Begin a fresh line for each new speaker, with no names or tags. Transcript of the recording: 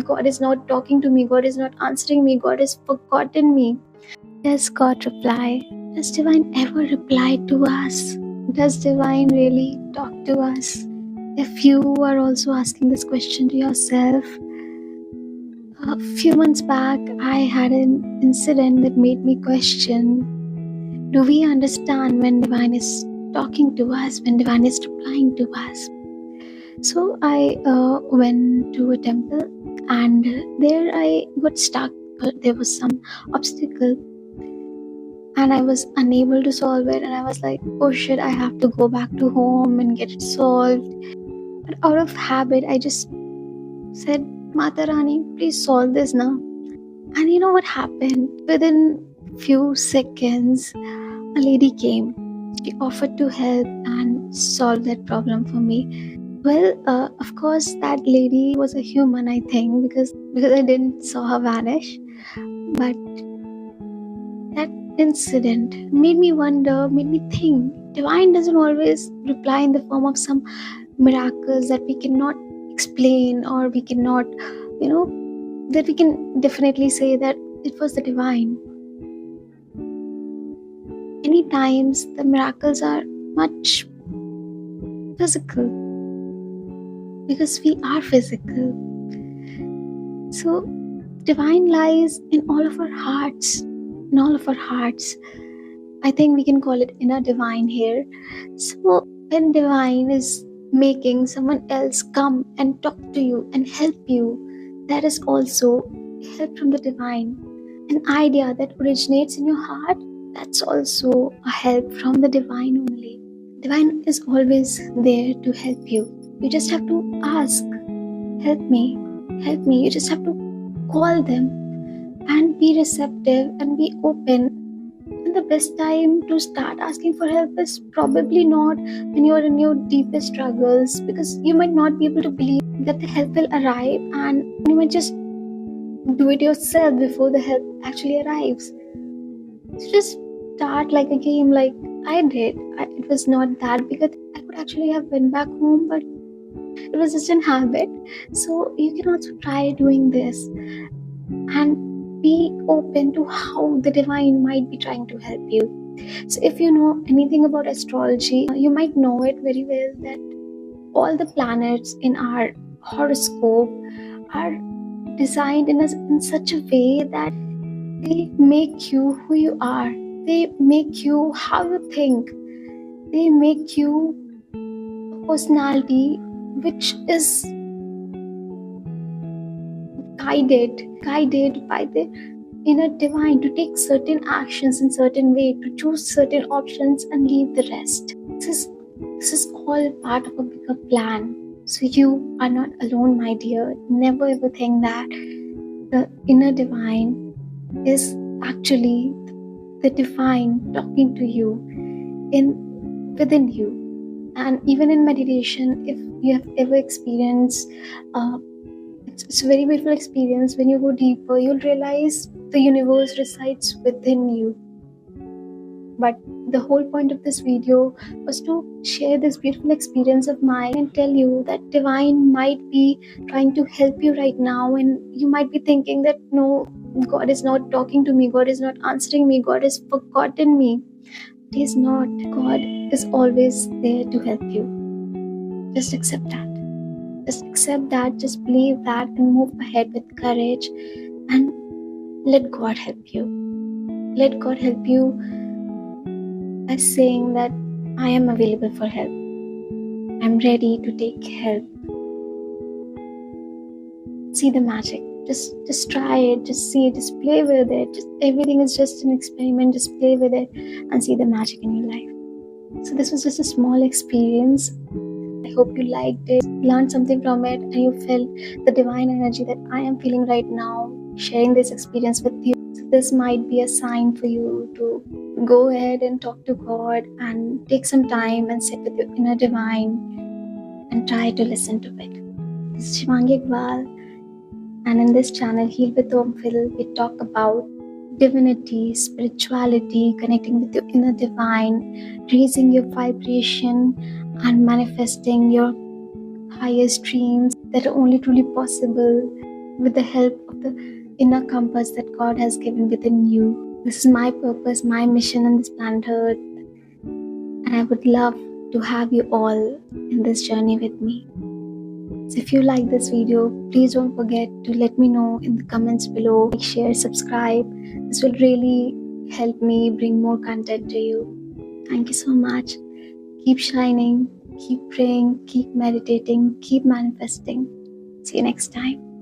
God is not talking to me, God is not answering me, God has forgotten me. Does God reply? Does Divine ever reply to us? Does Divine really talk to us? If you are also asking this question to yourself, a few months back I had an incident that made me question, do we understand when Divine is talking to us, when Divine is replying to us? So I went to a temple, and there I got stuck. There was some obstacle and I was unable to solve it, and I was like, oh shit, I have to go back to home and get it solved. But out of habit, I just said, Mata Rani, please solve this now. And you know what happened? Within few seconds, a lady came. She offered to help and solve that problem for me. Well, of course, that lady was a human, I think, because I didn't saw her vanish. But that incident made me wonder, made me think, Divine doesn't always reply in the form of some miracles that we cannot explain, or we cannot, that we can definitely say that it was the Divine. Many times the miracles are much physical, because we are physical. So Divine lies in all of our hearts. In all of our hearts. I think we can call it inner Divine here. So when Divine is making someone else come and talk to you and help you, that is also help from the Divine. An idea that originates in your heart, that's also a help from the Divine only. Divine is always there to help you. You just have to ask, help me, help me. You just have to call them and be receptive and be open. And the best time to start asking for help is probably not when you're in your deepest struggles, because you might not be able to believe that the help will arrive, and you might just do it yourself before the help actually arrives. So just start like a game, like I did. It was not that big a thing. I could actually have went back home, but it was just an habit. So you can also try doing this and be open to how the Divine might be trying to help you. So if you know anything about astrology, you might know it very well that all the planets in our horoscope are designed in such a way that they make you who you are. They make you how you think. They make you a personality which is guided by the inner Divine to take certain actions in certain way, to choose certain options and leave the rest. This is all part of a bigger plan. So you are not alone, my dear. Never ever think that the inner Divine is actually the Divine talking to you within you. And even in meditation, if you have ever experienced it's a very beautiful experience. When you go deeper, you'll realize the universe resides within you. But the whole point of this video was to share this beautiful experience of mine and tell you that Divine might be trying to help you right now, and you might be thinking that no, God is not talking to me, God is not answering me, God has forgotten me. It is not. God is always there to help you. Just accept that. Just accept that, just believe that, and move ahead with courage, and let God help you. Let God help you by saying that I am available for help. I'm ready to take help. See the magic. Just try it. Just see it. Just play with it. Everything is just an experiment. Just play with it and see the magic in your life. So this was just a small experience. I hope you liked it, learned something from it, and you felt the Divine energy that I am feeling right now, sharing this experience with you. So this might be a sign for you to go ahead and talk to God and take some time and sit with your inner Divine and try to listen to it. This is Shivangi Iqbal, and in this channel, Heal with Om Phil, we talk about divinity, spirituality, connecting with your inner Divine, raising your vibration, and manifesting your highest dreams that are only truly possible with the help of the inner compass that God has given within you. This is my purpose, my mission on this planet Earth, and I would love to have you all in this journey with me. So if you like this video, please don't forget to let me know in the comments below. Like, share, subscribe. This will really help me bring more content to you. Thank you so much. Keep shining, keep praying, keep meditating, keep manifesting. See you next time.